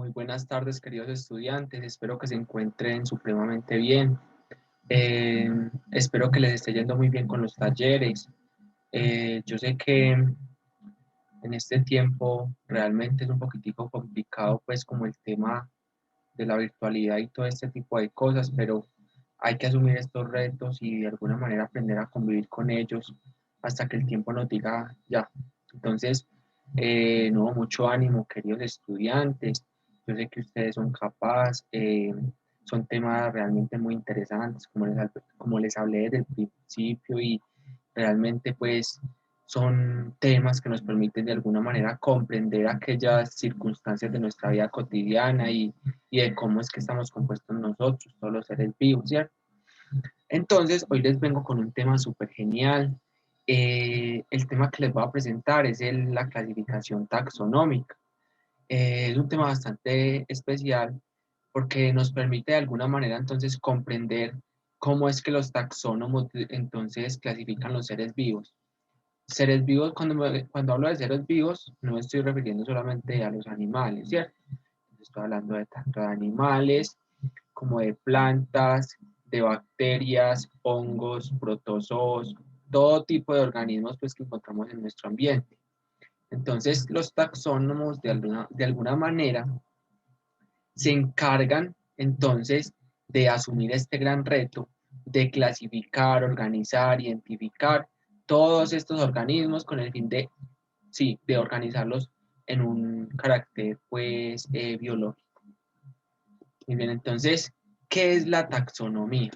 Muy buenas tardes, queridos estudiantes. Espero que se encuentren supremamente bien. Espero que les esté yendo muy bien con los talleres. Yo sé que en este tiempo realmente es un poquitico complicado, pues como el tema de la virtualidad y todo este tipo de cosas, pero hay que asumir estos retos y de alguna manera aprender a convivir con ellos hasta que el tiempo nos diga ya. Entonces, no, mucho ánimo, queridos estudiantes. Yo sé que ustedes son capaces, son temas realmente muy interesantes, como les hablé desde el principio, y realmente pues son temas que nos permiten de alguna manera comprender aquellas circunstancias de nuestra vida cotidiana y de cómo es que estamos compuestos nosotros, todos los seres vivos, ¿cierto? Entonces, hoy les vengo con un tema súper genial. El tema que les voy a presentar es la clasificación taxonómica. Es un tema bastante especial porque nos permite de alguna manera entonces comprender cómo es que los taxónomos entonces clasifican los seres vivos. Seres vivos, cuando hablo de seres vivos, no me estoy refiriendo solamente a los animales, ¿cierto? Estoy hablando de tanto de animales como de plantas, de bacterias, hongos, protozoos, todo tipo de organismos pues, que encontramos en nuestro ambiente. Entonces, los taxónomos de alguna manera se encargan entonces de asumir este gran reto de clasificar, organizar, identificar todos estos organismos con el fin de, sí, de organizarlos en un carácter pues biológico. Muy bien, entonces, ¿qué es la taxonomía?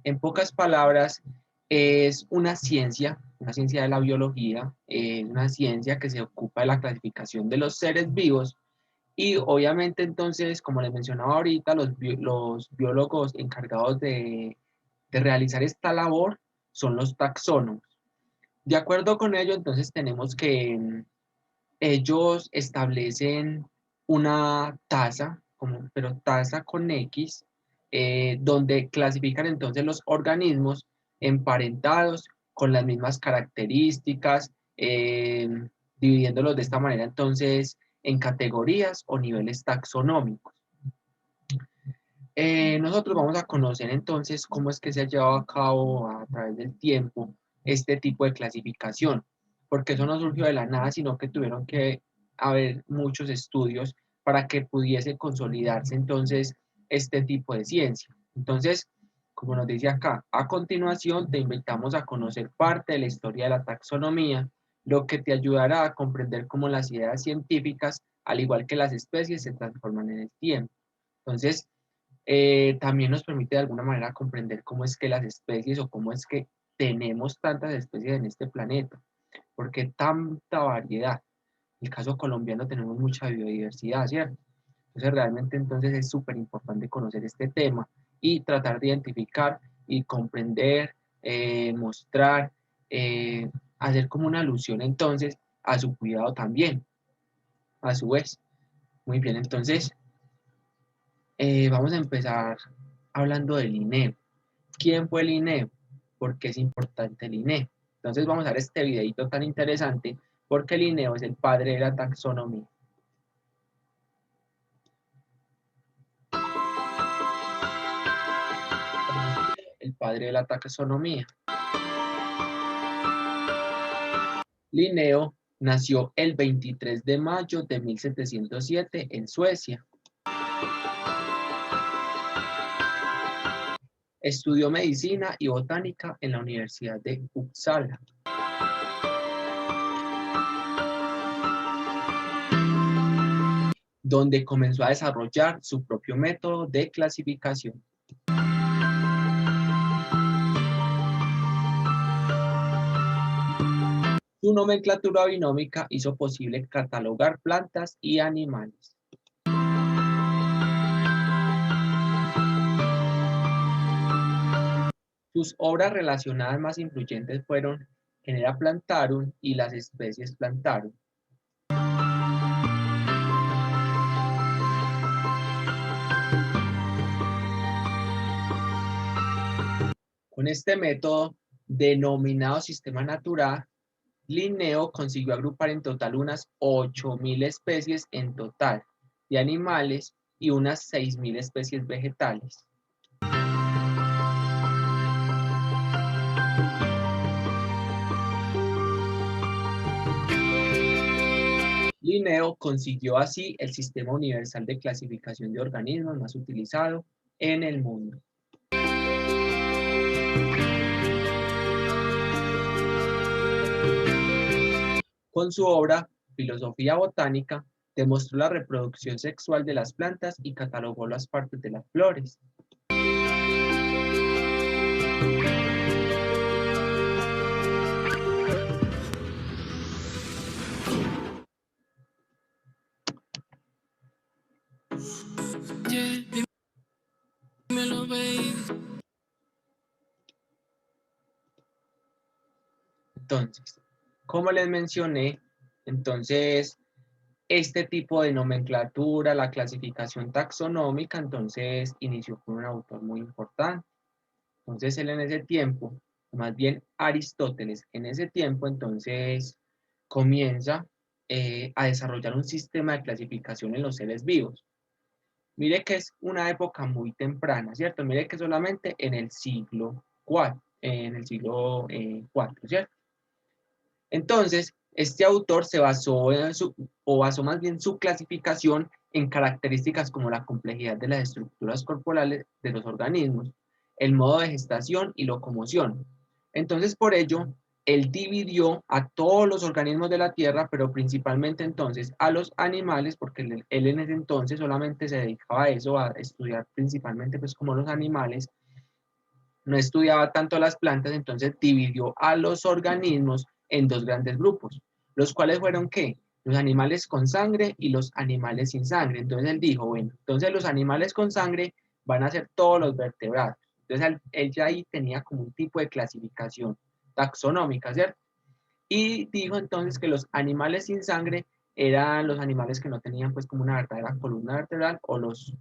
En pocas palabras, es una ciencia de la biología, una ciencia que se ocupa de la clasificación de los seres vivos y obviamente entonces, como les mencionaba ahorita, los biólogos encargados de realizar esta labor son los taxónomos. De acuerdo con ello, entonces tenemos que ellos establecen una tasa, pero tasa con X, donde clasifican entonces los organismos emparentados con las mismas características, dividiéndolos de esta manera entonces en categorías o niveles taxonómicos. Nosotros vamos a conocer entonces cómo es que se ha llevado a cabo a través del tiempo este tipo de clasificación, porque eso no surgió de la nada, sino que tuvieron que haber muchos estudios para que pudiese consolidarse entonces este tipo de ciencia. Entonces, como nos dice acá, a continuación te invitamos a conocer parte de la historia de la taxonomía, lo que te ayudará a comprender cómo las ideas científicas, al igual que las especies, se transforman en el tiempo. Entonces, también nos permite de alguna manera comprender cómo es que las especies o cómo es que tenemos tantas especies en este planeta, porque tanta variedad. En el caso colombiano tenemos mucha biodiversidad, ¿cierto? Entonces realmente entonces es súper importante conocer este tema y tratar de identificar y comprender, mostrar, eh, hacer como una alusión entonces a su cuidado también, a su vez. Muy bien, entonces vamos a empezar hablando del INEO. ¿Quién fue el INEO? ¿Por qué es importante el INEO? Entonces vamos a ver este videito tan interesante porque el INEO es el padre de la taxonomía. El padre de la taxonomía. Linneo nació el 23 de mayo de 1707 en Suecia. Estudió medicina y botánica en la Universidad de Uppsala. Donde comenzó a desarrollar su propio método de clasificación. Su nomenclatura binómica hizo posible catalogar plantas y animales. Sus obras relacionadas más influyentes fueron Genera Plantarum y las especies Plantarum. Con este método, denominado sistema natural, Linneo consiguió agrupar en total unas 8.000 especies en total, de animales y unas 6.000 especies vegetales. Linneo consiguió así el sistema universal de clasificación de organismos más utilizado en el mundo. Con su obra Filosofía botánica, demostró la reproducción sexual de las plantas y catalogó las partes de las flores. Entonces, como les mencioné, entonces este tipo de nomenclatura, la clasificación taxonómica, entonces inició con un autor muy importante. Entonces él en ese tiempo, más bien Aristóteles en ese tiempo, entonces comienza a desarrollar un sistema de clasificación en los seres vivos. Mire que es una época muy temprana, ¿cierto? Mire que solamente en el siglo IV, ¿cierto? Entonces, este autor se basó basó más bien su clasificación en características como la complejidad de las estructuras corporales de los organismos, el modo de gestación y locomoción. Entonces, por ello, él dividió a todos los organismos de la Tierra, pero principalmente entonces a los animales, porque él en ese entonces solamente se dedicaba a eso, a estudiar principalmente pues como los animales, no estudiaba tanto las plantas, entonces dividió a los organismos en dos grandes grupos, los cuales fueron ¿qué? Los animales con sangre y los animales sin sangre. Entonces él dijo, bueno, entonces los animales con sangre van a ser todos los vertebrados. Entonces él ya ahí tenía como un tipo de clasificación taxonómica, ¿cierto? Y dijo entonces que los animales sin sangre eran los animales que no tenían pues como una verdadera columna vertebral o los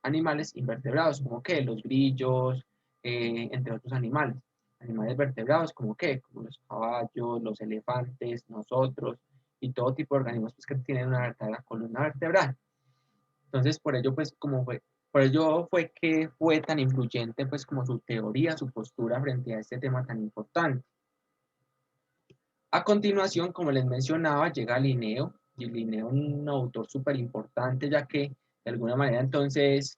animales invertebrados, como que los grillos, entre otros animales. Animales vertebrados como que, como los caballos, los elefantes, nosotros y todo tipo de organismos pues, que tienen una verdadera columna vertebral. Entonces por ello pues como fue, por ello fue que fue tan influyente pues como su teoría, su postura frente a este tema tan importante. A continuación, como les mencionaba, llega Linneo, y Linneo es un autor súper importante, ya que de alguna manera entonces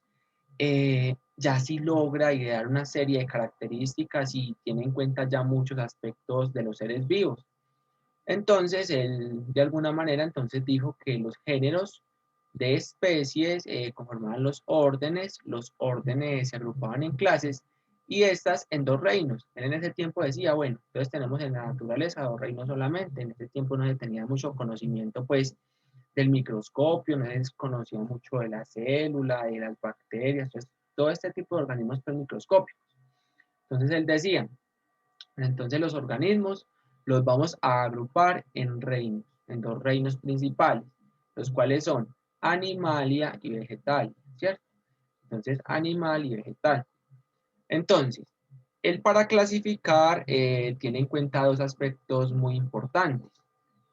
ya sí logra idear una serie de características y tiene en cuenta ya muchos aspectos de los seres vivos. Entonces, él de alguna manera entonces dijo que los géneros de especies conformaban los órdenes se agrupaban en clases y estas en dos reinos. Él en ese tiempo decía, bueno, entonces tenemos en la naturaleza dos reinos solamente, en ese tiempo no se tenía mucho conocimiento pues del microscopio, no se conocía mucho de la célula, de las bacterias, pues, todo este tipo de organismos pues, microscópicos. Entonces él decía, entonces los organismos los vamos a agrupar en reinos, en dos reinos principales, los cuales son animalia y vegetal, ¿cierto? Entonces animal y vegetal. Entonces, él para clasificar tiene en cuenta dos aspectos muy importantes.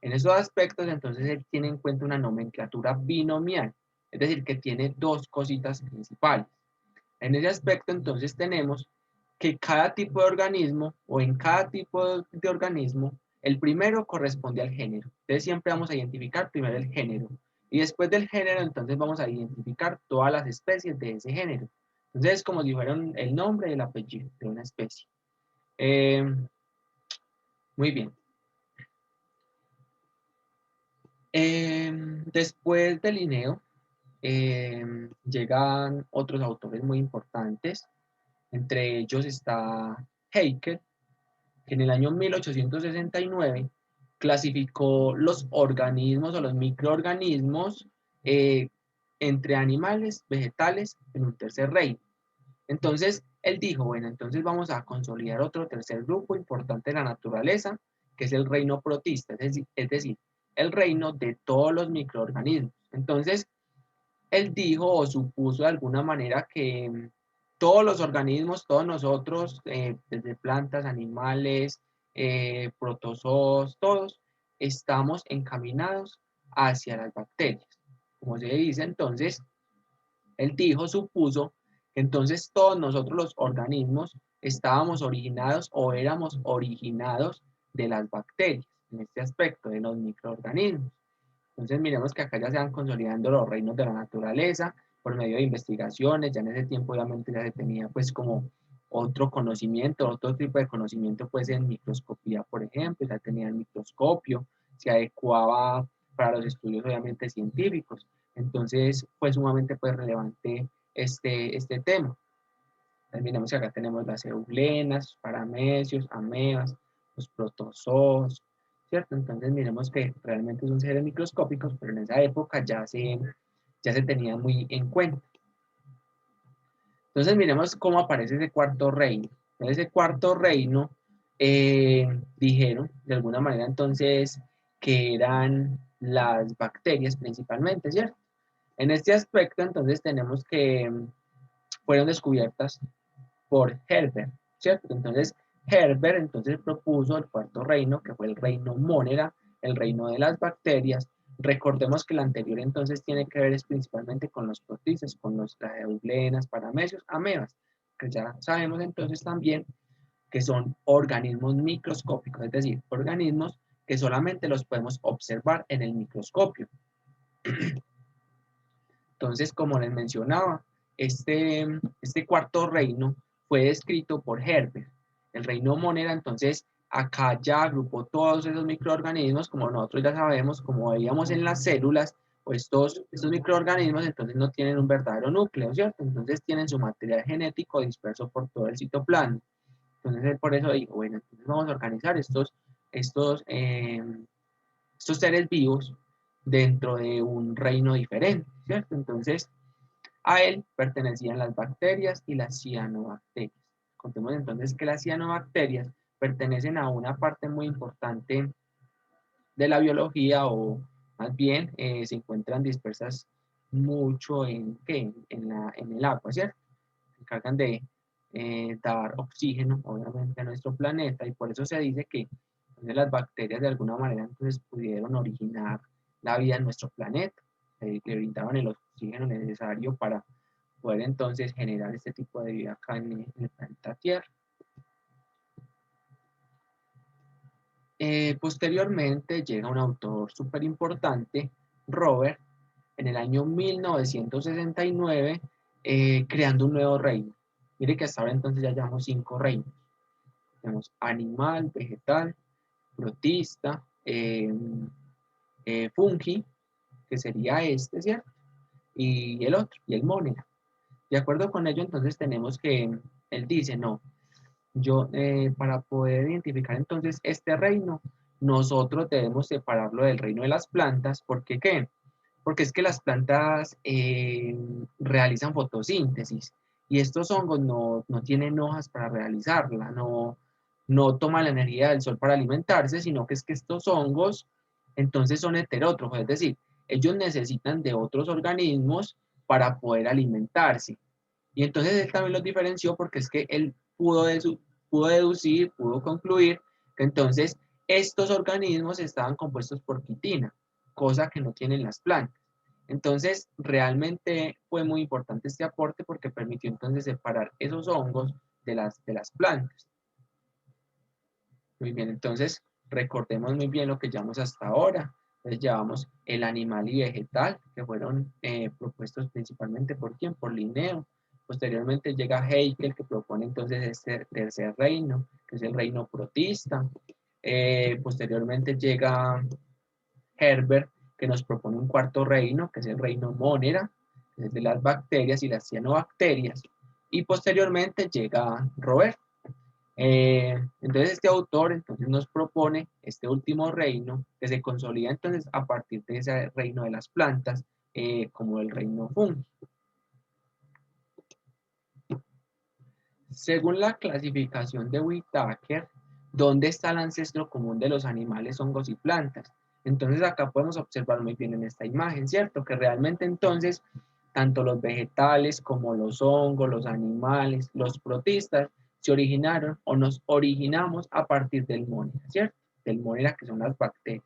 En esos aspectos, entonces, él tiene en cuenta una nomenclatura binomial, es decir, que tiene dos cositas principales. En ese aspecto, entonces, tenemos que cada tipo de organismo o en cada tipo de organismo, el primero corresponde al género. Entonces, siempre vamos a identificar primero el género. Y después del género, entonces, vamos a identificar todas las especies de ese género. Entonces, es como si fueran el nombre y el apellido de una especie. Eh, muy bien. Después de Linneo, llegan otros autores muy importantes. Entre ellos está Haeckel, que en el año 1869 clasificó los organismos o los microorganismos eh, entre animales, vegetales, en un tercer reino. Entonces, él dijo, bueno, entonces vamos a consolidar otro tercer grupo importante de la naturaleza, que es el reino protista, es decir, el reino de todos los microorganismos. Entonces, él dijo o supuso de alguna manera que todos los organismos, todos nosotros, desde plantas, animales, protozoos, todos, estamos encaminados hacia las bacterias. como se dice. Entonces, el Tijo supuso que entonces todos nosotros los organismos estábamos originados o éramos originados de las bacterias, en este aspecto, de los microorganismos. Entonces miremos que acá ya se van consolidando los reinos de la naturaleza por medio de investigaciones. Ya en ese tiempo obviamente ya se tenía pues como otro conocimiento, otro tipo de conocimiento pues en microscopía, por ejemplo, ya tenía el microscopio, se adecuaba para los estudios obviamente científicos. Entonces fue sumamente pues relevante este tema. Entonces miremos que acá tenemos las euglenas, paramecios, amebas, los protozoos, ¿cierto? Entonces miremos que realmente son seres microscópicos, pero en esa época ya se tenían muy en cuenta. Entonces miremos cómo aparece ese cuarto reino. En ese cuarto reino dijeron de alguna manera entonces que eran las bacterias principalmente, ¿cierto? En este aspecto entonces tenemos que fueron descubiertas por Herbert, ¿cierto? Entonces, Herbert entonces propuso el cuarto reino, que fue el reino Monera, el reino de las bacterias. Recordemos que el anterior entonces tiene que ver es principalmente con los protistas, con las euglenas, paramecios, amebas, que ya sabemos entonces también que son organismos microscópicos, es decir, organismos que solamente los podemos observar en el microscopio. Entonces, como les mencionaba, este cuarto reino fue descrito por Herbert. El reino Monera, entonces, acá ya agrupó todos esos microorganismos, como nosotros ya sabemos, como veíamos en las células, pues estos microorganismos entonces no tienen un verdadero núcleo, ¿cierto? Entonces tienen su material genético disperso por todo el citoplasma. Entonces, él por eso dijo, bueno, entonces vamos a organizar estos, eh, estos seres vivos dentro de un reino diferente, ¿cierto? Entonces, a él pertenecían las bacterias y las cianobacterias. Contemos entonces que las cianobacterias pertenecen a una parte muy importante de la biología, o más bien se encuentran dispersas mucho en el agua, ¿cierto? Se encargan de dar oxígeno, obviamente, a nuestro planeta, y por eso se dice que entonces, las bacterias de alguna manera entonces pudieron originar la vida en nuestro planeta, que brindaban el oxígeno necesario para poder entonces generar este tipo de vida acá en el planeta Tierra. Posteriormente llega un autor súper importante, Robert, en el año 1969, creando un nuevo reino. Mire que hasta ahora entonces ya llevamos 5 reinos. Tenemos animal, vegetal, protista, fungi, que sería este, ¿cierto? Y el otro, y el mónera. De acuerdo con ello, entonces tenemos que, él dice, no, yo, para poder identificar entonces este reino, nosotros debemos separarlo del reino de las plantas. ¿Por qué qué? Porque es que las plantas realizan fotosíntesis y estos hongos no tienen hojas para realizarla, no toman la energía del sol para alimentarse, sino que es que estos hongos entonces son heterótrofos, es decir, ellos necesitan de otros organismos para poder alimentarse. Y entonces él también los diferenció porque es que él pudo deducir, pudo concluir que entonces estos organismos estaban compuestos por quitina, cosa que no tienen las plantas. Entonces, realmente fue muy importante este aporte porque permitió entonces separar esos hongos de las plantas. Muy bien, entonces recordemos muy bien lo que llevamos hasta ahora. Entonces llevamos el animal y vegetal, que fueron propuestos principalmente por quién, por Linneo. Posteriormente llega Haeckel, que propone entonces este tercer reino, que es el reino protista. Posteriormente llega Herbert, que nos propone un cuarto reino, que es el reino Monera, que es de las bacterias y las cianobacterias. Y posteriormente llega Robert. Entonces este autor entonces nos propone este último reino que se consolida entonces a partir de ese reino de las plantas, como el reino fungi. Según la clasificación de Whittaker, ¿dónde está el ancestro común de los animales, hongos y plantas? Entonces acá podemos observar muy bien en esta imagen, ¿cierto? Que realmente entonces tanto los vegetales como los hongos, los animales, los protistas se originaron o nos originamos a partir del mónera, ¿cierto? Del mónera, que son las bacterias,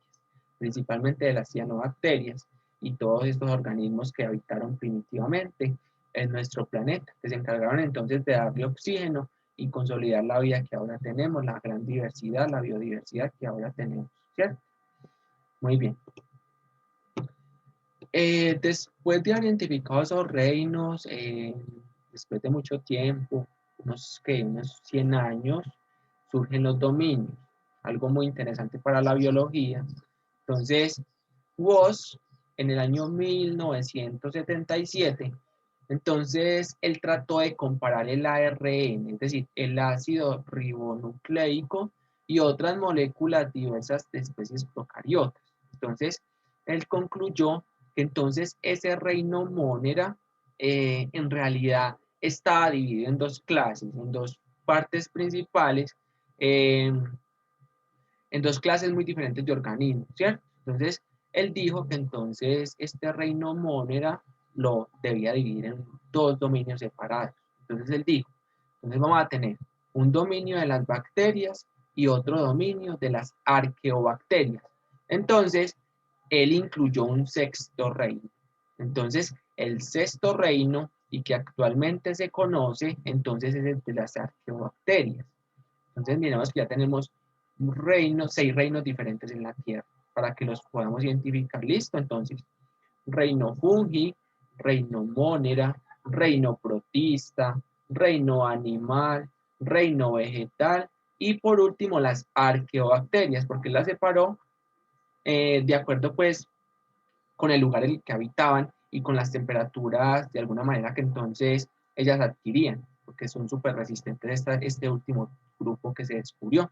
principalmente de las cianobacterias. y todos estos organismos que habitaron primitivamente en nuestro planeta, que se encargaron entonces de darle oxígeno y consolidar la vida que ahora tenemos, la gran diversidad, la biodiversidad que ahora tenemos, ¿cierto? Muy bien. Después de haber identificado esos reinos, después de mucho tiempo, unos 100 años, surgen los dominios, algo muy interesante para la biología. Entonces, Woese, en el año 1977, entonces él trató de comparar el ARN, es decir, el ácido ribonucleico y otras moléculas diversas de especies procariotas. Entonces, él concluyó que entonces ese reino Monera en realidad estaba dividido en dos clases, en dos partes principales, en dos clases muy diferentes de organismos, ¿cierto? Entonces, él dijo que entonces este reino Monera lo debía dividir en dos dominios separados. Entonces, él dijo, entonces vamos a tener un dominio de las bacterias y otro dominio de las arqueobacterias. Entonces, él incluyó un sexto reino. Entonces, el sexto reino, y que actualmente se conoce, entonces es el de las arqueobacterias. Entonces, miremos que ya tenemos 6 reinos diferentes en la Tierra, para que los podamos identificar. Listo, entonces, reino fungi, reino monera, reino protista, reino animal, reino vegetal, y por último las arqueobacterias, porque las separó de acuerdo pues con el lugar en el que habitaban y con las temperaturas de alguna manera que entonces ellas adquirían, porque son súper resistentes a este último grupo que se descubrió.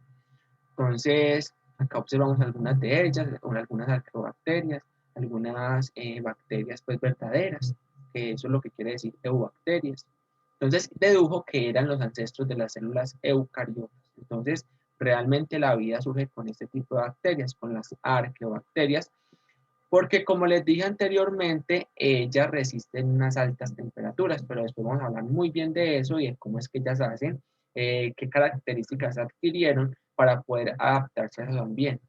Entonces, acá observamos algunas de ellas, algunas arqueobacterias, algunas bacterias pues verdaderas, que eso es lo que quiere decir eubacterias. Entonces, dedujo que eran los ancestros de las células eucariotas. Entonces, realmente la vida surge con este tipo de bacterias, con las arqueobacterias, porque como les dije anteriormente, ellas resisten unas altas temperaturas, pero después vamos a hablar muy bien de eso y de cómo es que ellas hacen, qué características adquirieron para poder adaptarse a su ambiente.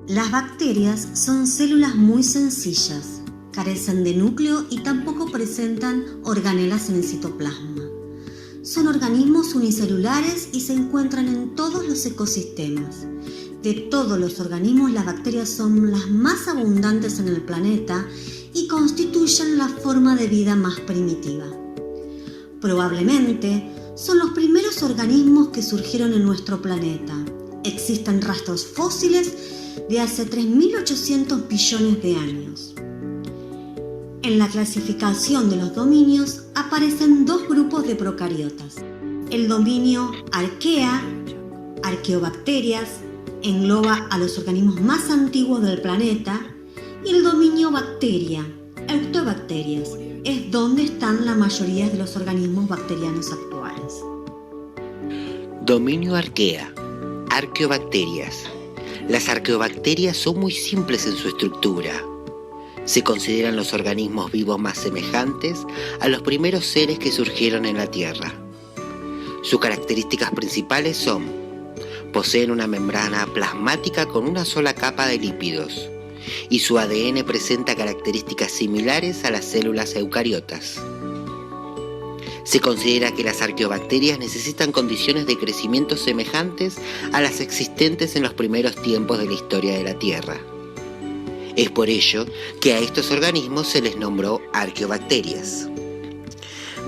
Las bacterias son células muy sencillas, carecen de núcleo y tampoco presentan organelas en el citoplasma. Son organismos unicelulares y se encuentran en todos los ecosistemas. De todos los organismos, las bacterias son las más abundantes en el planeta y constituyen la forma de vida más primitiva. Probablemente son los primeros organismos que surgieron en nuestro planeta. Existen rastros fósiles de hace 3.800 billones de años. En la clasificación de los dominios aparecen dos grupos de procariotas. El dominio Archaea, arqueobacterias, engloba a los organismos más antiguos del planeta, y el dominio Bacteria, Eutobacterias, es donde están la mayoría de los organismos bacterianos actuales. Dominio Archaea, arqueobacterias. Las arqueobacterias son muy simples en su estructura. Se consideran los organismos vivos más semejantes a los primeros seres que surgieron en la Tierra. Sus características principales son: poseen una membrana plasmática con una sola capa de lípidos, y su ADN presenta características similares a las células eucariotas. Se considera que las arqueobacterias necesitan condiciones de crecimiento semejantes a las existentes en los primeros tiempos de la historia de la Tierra. Es por ello que a estos organismos se les nombró arqueobacterias.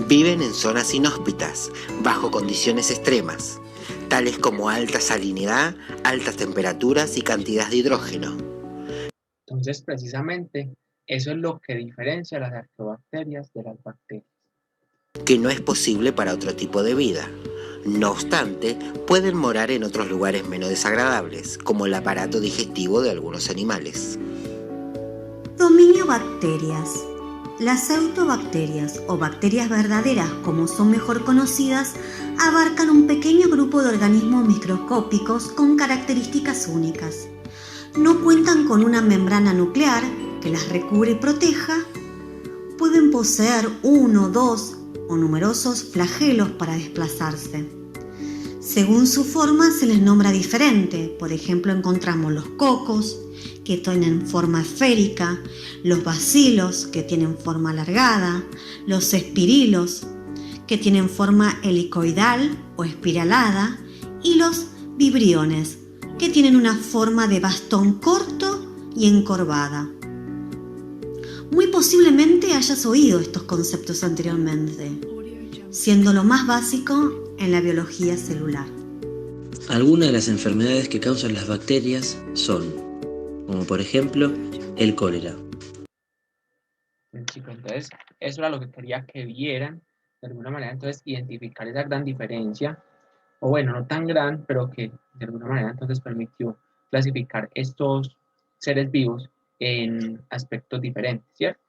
Viven en zonas inhóspitas, bajo condiciones extremas, tales como alta salinidad, altas temperaturas y cantidad de hidrógeno. Entonces, precisamente, eso es lo que diferencia a las arqueobacterias de las bacterias. Que no es posible para otro tipo de vida. No obstante, pueden morar en otros lugares menos desagradables, como el aparato digestivo de algunos animales. Dominio Bacterias. Las eutobacterias, o bacterias verdaderas como son mejor conocidas, abarcan un pequeño grupo de organismos microscópicos con características únicas. No cuentan con una membrana nuclear que las recubre y proteja. Pueden poseer uno, dos o numerosos flagelos para desplazarse. Según su forma se les nombra diferente. Por ejemplo, encontramos los cocos, que tienen forma esférica, los bacilos, que tienen forma alargada, los espirilos, que tienen forma helicoidal o espiralada, y los vibriones, que tienen una forma de bastón corto y encorvada. Muy posiblemente hayas oído estos conceptos anteriormente, siendo lo más básico en la biología celular. Algunas de las enfermedades que causan las bacterias son, como por ejemplo, el cólera. Chicos, entonces, eso era lo que quería que vieran, de alguna manera, entonces, identificar esa gran diferencia, o bueno, no tan gran, pero que de alguna manera entonces permitió clasificar estos seres vivos en aspectos diferentes, ¿cierto?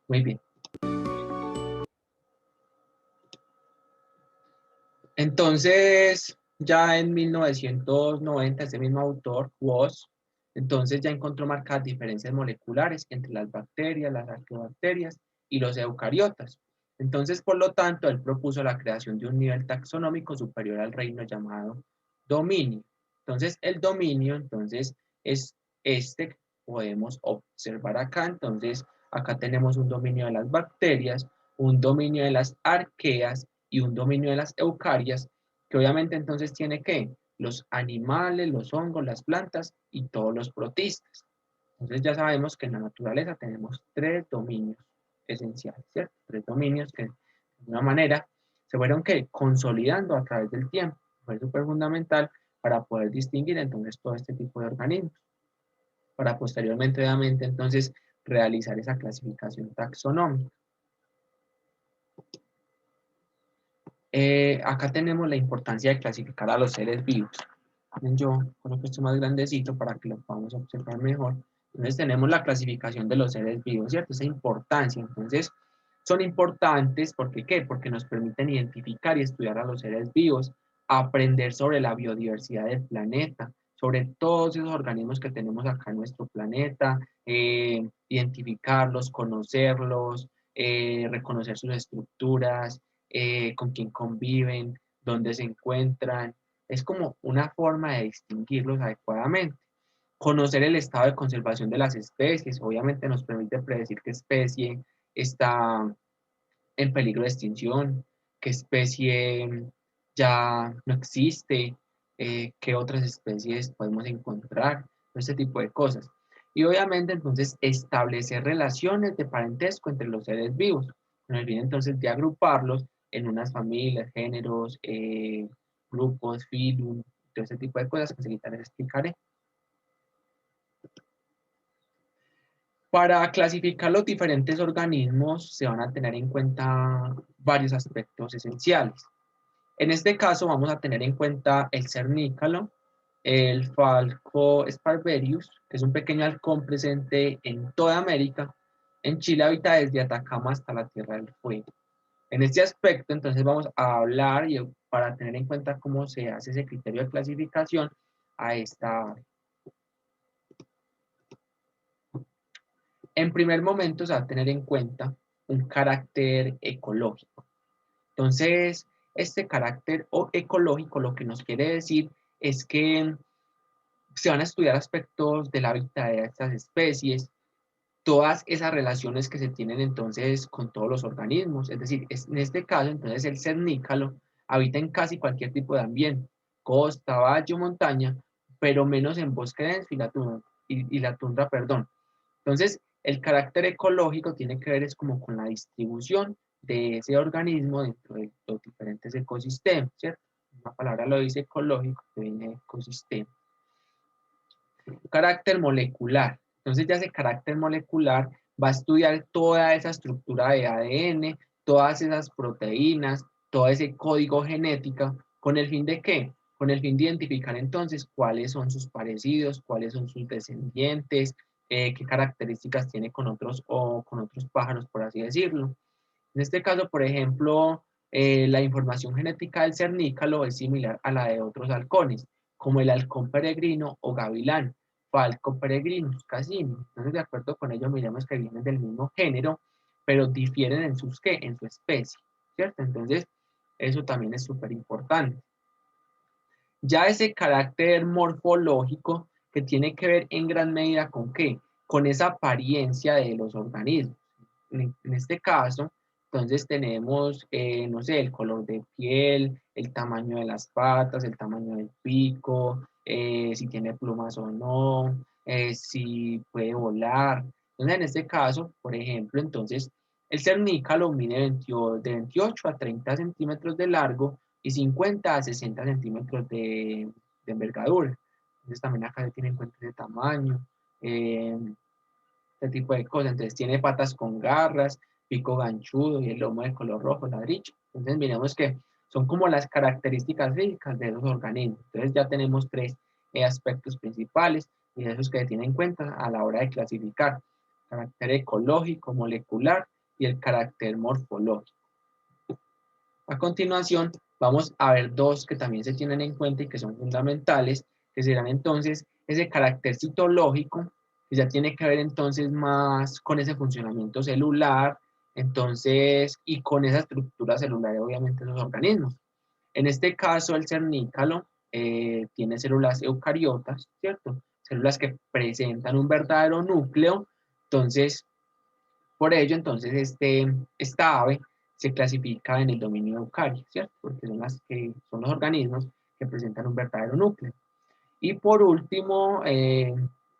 Muy bien. Entonces, ya en 1990, ese mismo autor, Woz, entonces ya encontró marcadas diferencias moleculares entre las bacterias, las arqueobacterias y los eucariotas. Entonces, por lo tanto, él propuso la creación de un nivel taxonómico superior al reino llamado dominio. Entonces, el dominio, entonces, es este que podemos observar acá. Entonces, acá tenemos un dominio de las bacterias, un dominio de las arqueas y un dominio de las eucarias, que obviamente entonces tiene que los animales, los hongos, las plantas y todos los protistas. Entonces ya sabemos que en la naturaleza tenemos tres dominios esenciales, ¿cierto? Tres dominios que de alguna manera se fueron ¿qué? Consolidando a través del tiempo. Fue súper fundamental para poder distinguir entonces todo este tipo de organismos, para posteriormente obviamente entonces realizar esa clasificación taxonómica. Acá tenemos la importancia de clasificar a los seres vivos. Yo coloco esto más grandecito para que lo podamos observar mejor. Entonces tenemos la clasificación de los seres vivos, ¿cierto? Esa importancia. Entonces son importantes, ¿porque qué? Porque nos permiten identificar y estudiar a los seres vivos, aprender sobre la biodiversidad del planeta, sobre todos esos organismos que tenemos acá en nuestro planeta, identificarlos, conocerlos, reconocer sus estructuras, con quién conviven, dónde se encuentran. Es como una forma de distinguirlos adecuadamente. Conocer el estado de conservación de las especies, obviamente nos permite predecir qué especie está en peligro de extinción, qué especie ya no existe, qué otras especies podemos encontrar, este tipo de cosas. Y obviamente entonces establecer relaciones de parentesco entre los seres vivos, con el fin entonces de agruparlos en unas familias, géneros, grupos, filum, todo ese tipo de cosas que ahorita les explicaré. Para clasificar los diferentes organismos se van a tener en cuenta varios aspectos esenciales. En este caso vamos a tener en cuenta el cernícalo, el Falco sparverius, que es un pequeño halcón presente en toda América. En Chile habita desde Atacama hasta la Tierra del Fuego. En este aspecto, entonces vamos a hablar y para tener en cuenta cómo se hace ese criterio de clasificación a esta ave. En primer momento se va a tener en cuenta un carácter ecológico. Entonces, este carácter ecológico lo que nos quiere decir es que se van a estudiar aspectos del hábitat de estas especies, todas esas relaciones que se tienen entonces con todos los organismos. Es decir, en este caso, entonces el cernícalo habita en casi cualquier tipo de ambiente, costa, valle o montaña, pero menos en bosque denso y la tundra, perdón. Entonces, el carácter ecológico tiene que ver es como con la distribución de ese organismo dentro de los diferentes ecosistemas, ¿cierto? Una palabra lo dice ecológico, que viene de ecosistema. Carácter molecular. Entonces ya ese carácter molecular va a estudiar toda esa estructura de ADN, todas esas proteínas, todo ese código genético, ¿con el fin de qué? Con el fin de identificar entonces cuáles son sus parecidos, cuáles son sus descendientes, qué características tiene con otros o con otros pájaros, por así decirlo. En este caso, por ejemplo, la información genética del cernícalo es similar a la de otros halcones, como el halcón peregrino o gavilán, Falco peregrinus, casino. Entonces, de acuerdo con ello, miremos que vienen del mismo género, pero difieren en sus ¿qué? En su especie, ¿cierto? Entonces, eso también es súper importante. Ya ese carácter morfológico que tiene que ver en gran medida con qué, con esa apariencia de los organismos. En este caso, entonces tenemos, no sé, el color de piel, el tamaño de las patas, el tamaño del pico, si tiene plumas o no, si puede volar. Entonces, en este caso, por ejemplo, entonces, el cernícalo mide de 28 a 30 centímetros de largo y 50 a 60 centímetros de envergadura. Entonces también acá se tiene en cuenta ese tamaño, este tipo de cosas. Entonces tiene patas con garras, pico ganchudo y el lomo de color rojo, ladrillo. Entonces miremos que son como las características físicas de los organismos. Entonces ya tenemos tres aspectos principales y esos que se tienen en cuenta a la hora de clasificar. Carácter ecológico, molecular y el carácter morfológico. A continuación, vamos a ver dos que también se tienen en cuenta y que son fundamentales, que serán entonces ese carácter citológico, que ya tiene que ver entonces más con ese funcionamiento celular, entonces, y con esa estructura celular, obviamente, de los organismos. En este caso, el cernícalo tiene células eucariotas, ¿cierto? Células que presentan un verdadero núcleo, entonces, por ello, entonces, esta ave se clasifica en el dominio eucario, ¿cierto? Porque son los organismos que presentan un verdadero núcleo. Y por último,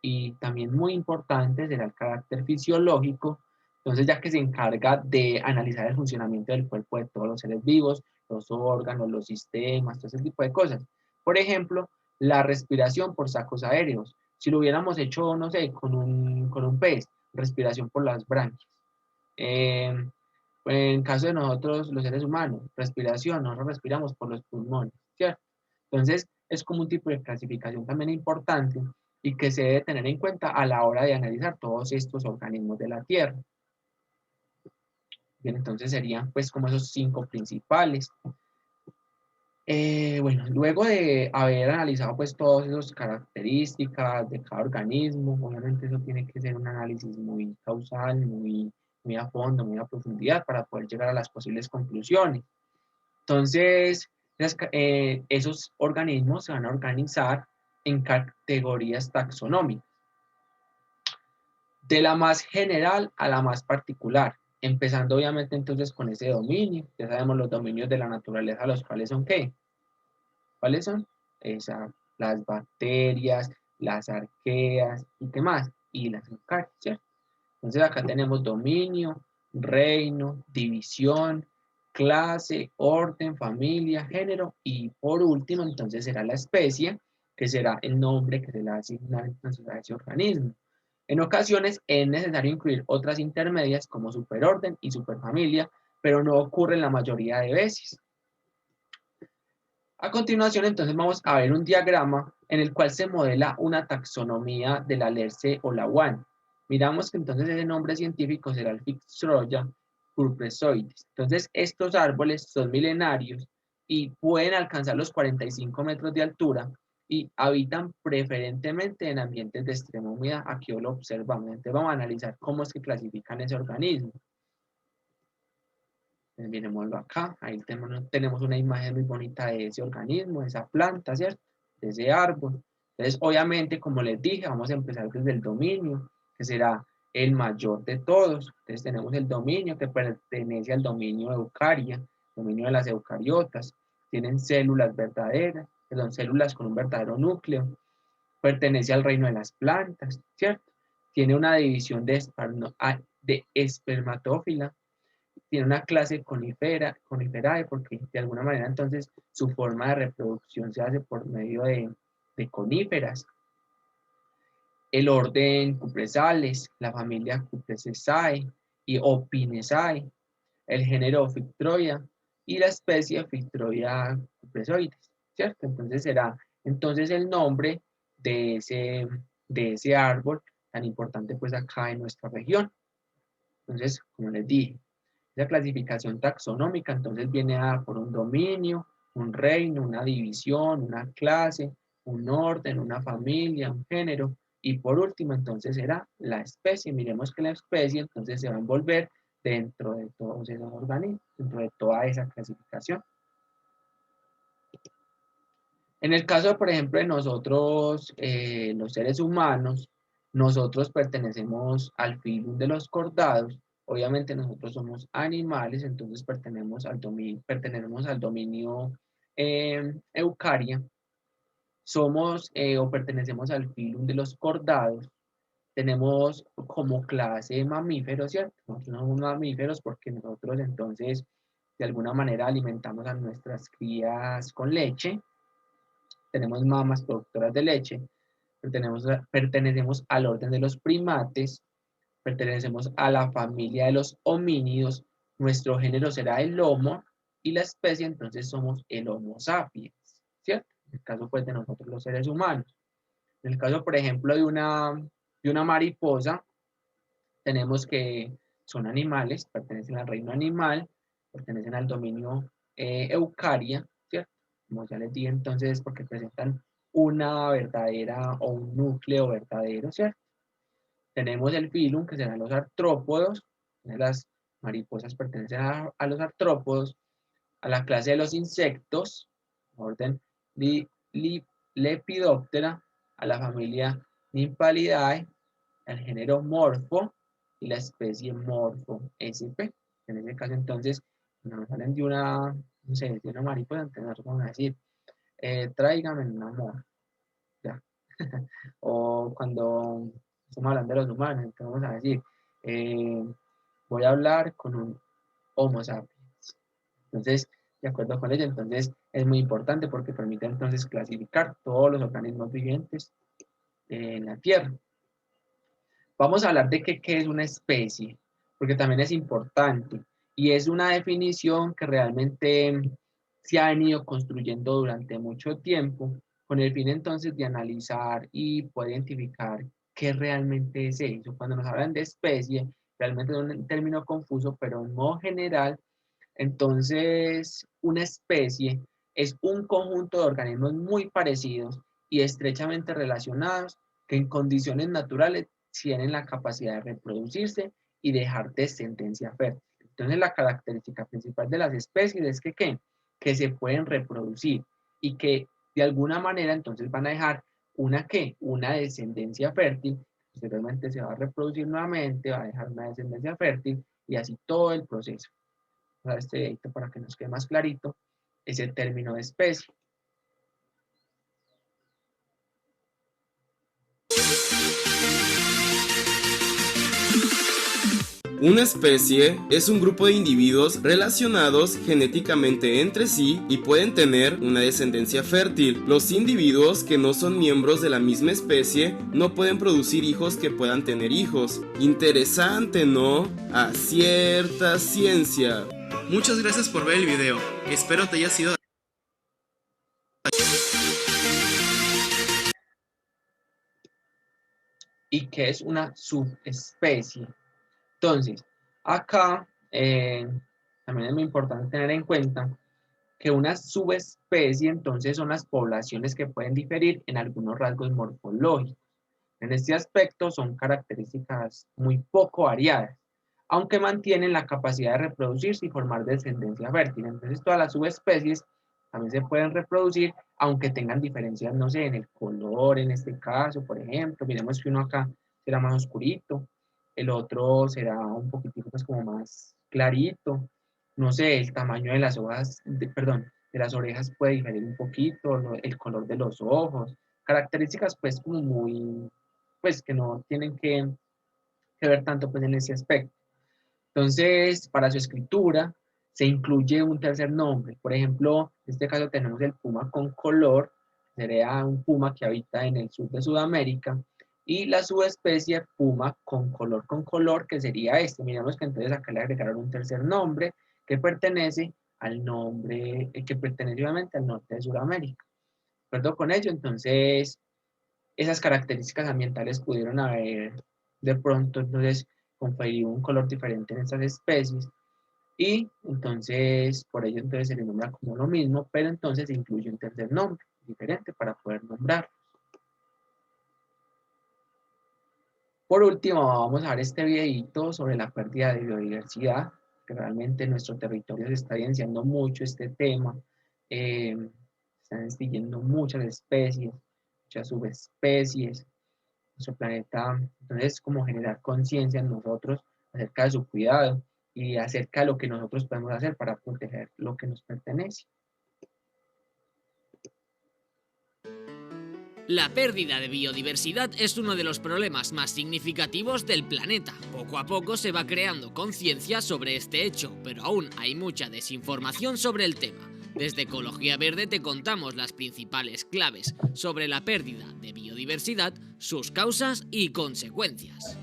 y también muy importante, será el carácter fisiológico, entonces ya que se encarga de analizar el funcionamiento del cuerpo de todos los seres vivos, los órganos, los sistemas, todo ese tipo de cosas. Por ejemplo, la respiración por sacos aéreos. Si lo hubiéramos hecho, no sé, con un pez, respiración por las branquias. Eh, en caso de nosotros, los seres humanos, respiración, nosotros respiramos por los pulmones, ¿cierto? Entonces, es como un tipo de clasificación también importante y que se debe tener en cuenta a la hora de analizar todos estos organismos de la Tierra. Bien, entonces serían pues como esos 5 principales. Bueno, luego de haber analizado pues todas esas características de cada organismo, obviamente eso tiene que ser un análisis muy causal, muy a fondo, muy a profundidad para poder llegar a las posibles conclusiones. Entonces, esos organismos se van a organizar en categorías taxonómicas, de la más general a la más particular, empezando obviamente entonces con ese dominio. Ya sabemos los dominios de la naturaleza, los cuales son ¿qué? ¿Cuáles son? Las bacterias, las arqueas y qué más, y las eucarias, ¿cierto? Entonces acá tenemos dominio, reino, división, clase, orden, familia, género y por último entonces será la especie, que será el nombre que se le va a asignar entonces a ese organismo. En ocasiones es necesario incluir otras intermedias como superorden y superfamilia, pero no ocurre en la mayoría de veces. A continuación, entonces, vamos a ver un diagrama en el cual se modela una taxonomía de la Lerce o la WAN. Miramos que entonces ese nombre científico será el Fitzroya purpresoides. Entonces, estos árboles son milenarios y pueden alcanzar los 45 metros de altura y habitan preferentemente en ambientes de extrema humedad. Aquí lo observamos. Entonces, vamos a analizar cómo es que clasifican ese organismo. Miremoslo acá, ahí tenemos una imagen muy bonita de ese organismo, de esa planta, ¿cierto? De ese árbol. Entonces, obviamente, como les dije, vamos a empezar desde el dominio, que será el mayor de todos. Entonces, tenemos el dominio que pertenece al dominio eucaria, dominio de las eucariotas. Tienen células verdaderas, perdón, células con un verdadero núcleo. Pertenece al reino de las plantas, ¿cierto? Tiene una división de espermatófila. Tiene una clase coniferae porque de alguna manera entonces su forma de reproducción se hace por medio de coníferas. El orden Cupresales, la familia Cupressaceae y Opinesae, el género Fictroia y la especie Fictroia cupresoides, ¿cierto? Entonces será entonces el nombre de ese árbol tan importante pues acá en nuestra región. Entonces, como les dije, esa clasificación taxonómica entonces viene dada por un dominio, un reino, una división, una clase, un orden, una familia, un género, y por último entonces será la especie. Miremos que la especie entonces se va a envolver dentro de todos esos organismos, dentro de toda esa clasificación. En el caso, por ejemplo, de nosotros, los seres humanos, nosotros pertenecemos al filum de los cordados. Obviamente nosotros somos animales, entonces pertenecemos al dominio Eucaria. Somos o pertenecemos al filum de los cordados. Tenemos como clase mamíferos, ¿cierto? Nosotros somos mamíferos porque nosotros entonces de alguna manera alimentamos a nuestras crías con leche. Tenemos mamas productoras de leche, pertenecemos al orden de los primates, pertenecemos a la familia de los homínidos, nuestro género será el Homo y la especie entonces somos el Homo sapiens, ¿cierto? En el caso pues de nosotros los seres humanos. En el caso por ejemplo de una mariposa, tenemos que son animales, pertenecen al reino animal, pertenecen al dominio Eucaria, ¿cierto? Como ya les dije entonces, porque presentan una verdadera o un núcleo verdadero, ¿cierto? Tenemos el filum, que serán los artrópodos, las mariposas pertenecen a los artrópodos, a la clase de los insectos, orden Lepidoptera, a la familia Nymphalidae, al género Morpho y la especie Morpho sp. En ese caso, entonces, cuando nos hablan de una, no sé, de una mariposa, entonces nosotros vamos a decir, tráigame un amor, ya. O cuando estamos hablando de los humanos, entonces vamos a decir, eh, voy a hablar con un Homo sapiens. Entonces, de acuerdo con ello, entonces es muy importante porque permite entonces clasificar todos los organismos vivientes en la Tierra. Vamos a hablar de qué es una especie, porque también es importante y es una definición que realmente se ha venido construyendo durante mucho tiempo con el fin entonces de analizar y poder identificar qué realmente es eso. Cuando nos hablan de especie, realmente es un término confuso, pero en modo general, entonces una especie es un conjunto de organismos muy parecidos y estrechamente relacionados que en condiciones naturales tienen la capacidad de reproducirse y dejar descendencia fértil. Entonces la característica principal de las especies es que se pueden reproducir y que de alguna manera entonces van a dejar una descendencia fértil, posteriormente se va a reproducir nuevamente, va a dejar una descendencia fértil y así todo el proceso. Vamos a este dedito para que nos quede más clarito ese término de especie. Una especie es un grupo de individuos relacionados genéticamente entre sí y pueden tener una descendencia fértil. Los individuos que no son miembros de la misma especie no pueden producir hijos que puedan tener hijos. Interesante, ¿no? A cierta ciencia. Muchas gracias por ver el video. Espero te haya sido... ¿Y qué es una subespecie? Entonces, acá también es muy importante tener en cuenta que una subespecie entonces son las poblaciones que pueden diferir en algunos rasgos morfológicos. En este aspecto son características muy poco variadas, aunque mantienen la capacidad de reproducirse y formar descendencia fértil. Entonces todas las subespecies también se pueden reproducir, aunque tengan diferencias, no sé, en el color, en este caso, por ejemplo. Miremos que uno acá será más oscurito, el otro será un poquitito pues como más clarito. No sé, el tamaño de las hojas, de las orejas puede diferir un poquito, el color de los ojos, características pues como muy, pues que no tienen que ver tanto pues en ese aspecto. Entonces, para su escritura se incluye un tercer nombre. Por ejemplo, en este caso tenemos el puma con color, sería un puma que habita en el sur de Sudamérica, y la subespecie puma con color, que sería este. Miramos que entonces acá le agregaron un tercer nombre que pertenece al nombre, que pertenece obviamente al norte de Sudamérica. ¿De acuerdo con ello? Entonces, esas características ambientales pudieron haber de pronto entonces conferido un color diferente en estas especies y entonces por ello entonces se le nombra como lo mismo, pero entonces se incluye un tercer nombre diferente para poder nombrar. Por último, vamos a ver este videito sobre la pérdida de biodiversidad, que realmente en nuestro territorio se está evidenciando mucho este tema. Están extinguiendo muchas especies, muchas subespecies. Nuestro planeta, entonces, como generar conciencia en nosotros acerca de su cuidado y acerca de lo que nosotros podemos hacer para proteger lo que nos pertenece. La pérdida de biodiversidad es uno de los problemas más significativos del planeta. Poco a poco se va creando conciencia sobre este hecho, pero aún hay mucha desinformación sobre el tema. Desde Ecología Verde te contamos las principales claves sobre la pérdida de biodiversidad, sus causas y consecuencias.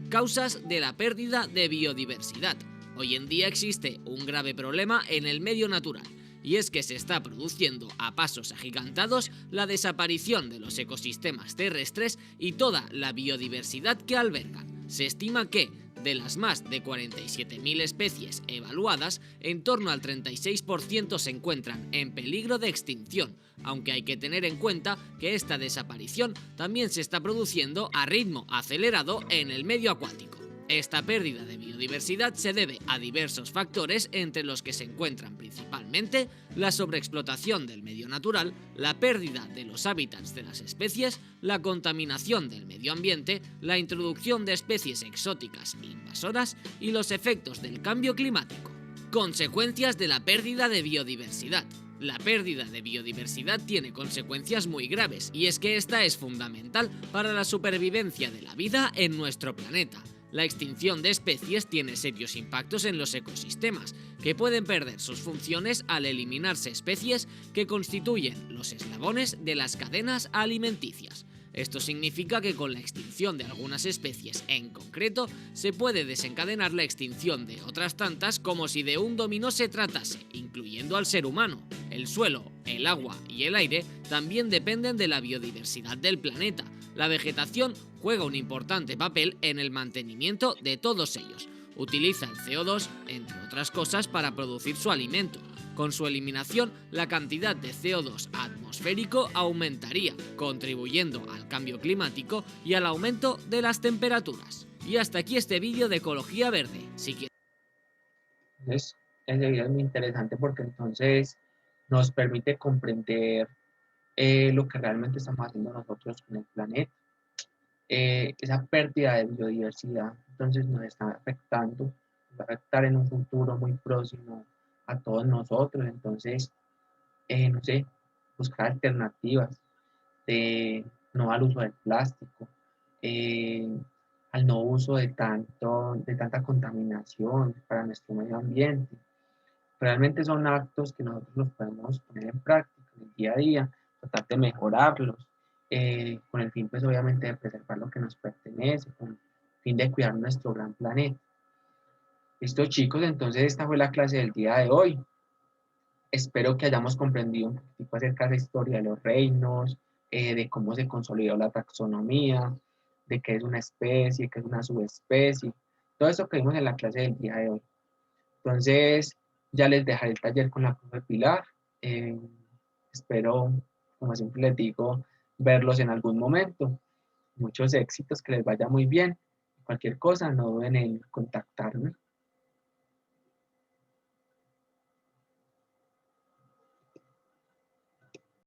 Causas de la pérdida de biodiversidad. Hoy en día existe un grave problema en el medio natural, y es que se está produciendo a pasos agigantados la desaparición de los ecosistemas terrestres y toda la biodiversidad que albergan. Se estima que, de las más de 47.000 especies evaluadas, en torno al 36% se encuentran en peligro de extinción, aunque hay que tener en cuenta que esta desaparición también se está produciendo a ritmo acelerado en el medio acuático. Esta pérdida de biodiversidad se debe a diversos factores, entre los que se encuentran principalmente la sobreexplotación del medio natural, la pérdida de los hábitats de las especies, la contaminación del medio ambiente, la introducción de especies exóticas e invasoras y los efectos del cambio climático. Consecuencias de la pérdida de biodiversidad. La pérdida de biodiversidad tiene consecuencias muy graves, y es que esta es fundamental para la supervivencia de la vida en nuestro planeta. La extinción de especies tiene serios impactos en los ecosistemas, que pueden perder sus funciones al eliminarse especies que constituyen los eslabones de las cadenas alimenticias. Esto significa que con la extinción de algunas especies en concreto, se puede desencadenar la extinción de otras tantas como si de un dominó se tratase, incluyendo al ser humano. El suelo, el agua y el aire también dependen de la biodiversidad del planeta. La vegetación juega un importante papel en el mantenimiento de todos ellos. Utiliza el CO2, entre otras cosas, para producir su alimento. Con su eliminación, la cantidad de CO2 atmosférico aumentaría, contribuyendo al cambio climático y al aumento de las temperaturas. Y hasta aquí este vídeo de Ecología Verde. Si quieres... Entonces, ese video es muy interesante porque entonces nos permite comprender lo que realmente estamos haciendo nosotros con el planeta. Esa pérdida de biodiversidad entonces nos está afectando, nos va a afectar en un futuro muy próximo a todos nosotros. Entonces, no sé, buscar alternativas de no al uso del plástico, eh, al no uso de tanta contaminación para nuestro medio ambiente. Realmente son actos que nosotros los podemos poner en práctica en el día a día, tratar de mejorarlos, con el fin pues obviamente de preservar lo que nos pertenece, con el fin de cuidar nuestro gran planeta. Listo chicos, entonces esta fue la clase del día de hoy. Espero que hayamos comprendido un poquito acerca de la historia de los reinos, de cómo se consolidó la taxonomía, de qué es una especie, qué es una subespecie, todo eso que vimos en la clase del día de hoy. Entonces, ya les dejaré el taller con la profe Pilar. Espero, como siempre les digo, verlos en algún momento. Muchos éxitos, que les vaya muy bien. Cualquier cosa, no duden en contactarme.